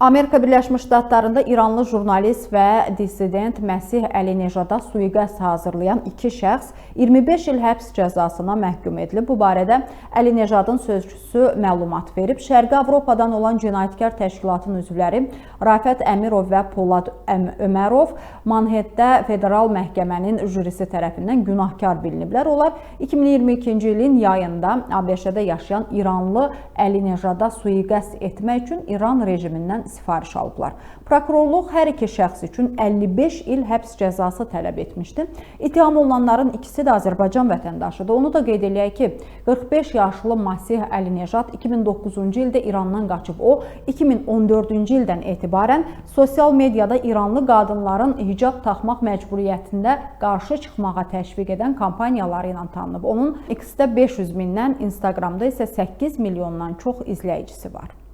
Amerika Birləşmiş Ştatlarında İranlı jurnalist və dissident Məsih Əli-Nejada sui-qəsd hazırlayan 2 şəxs 25 il həbs cəzasına məhkum edilib. Bu barədə Əli-Nejadın sözçüsü məlumat verib. Şərqi Avropadan olan cinayətkar təşkilatın üzvləri Rafət Əmirov və Polad Ömərov Manhettdə federal məhkəmənin jürisi tərəfindən günahkar biliniblər. Onlar 2022-ci ilin yayında ABŞ-də yaşayan İranlı Əli-Nejada sui-qəsd etmək üçün İran rejimindən sifariş alıblar. Prokurorluq hər iki şəxs üçün 55 il həbs cəzası tələb etmişdi. İttiham olunanların ikisi də Azərbaycan vətəndaşıdır. Onu da qeyd eləyək ki, 45 yaşlı Məsih Əli-Nejad 2009-cu ildə İrandan qaçıb. O, 2014-cü ildən etibarən sosial mediada İranlı qadınların hicab taxmaq məcburiyyətində qarşı çıxmağa təşviq edən kampaniyaları ilə tanınıb. Onun X-də 500 mindən, Instagramda isə 8 milyondan çox izləyicisi var.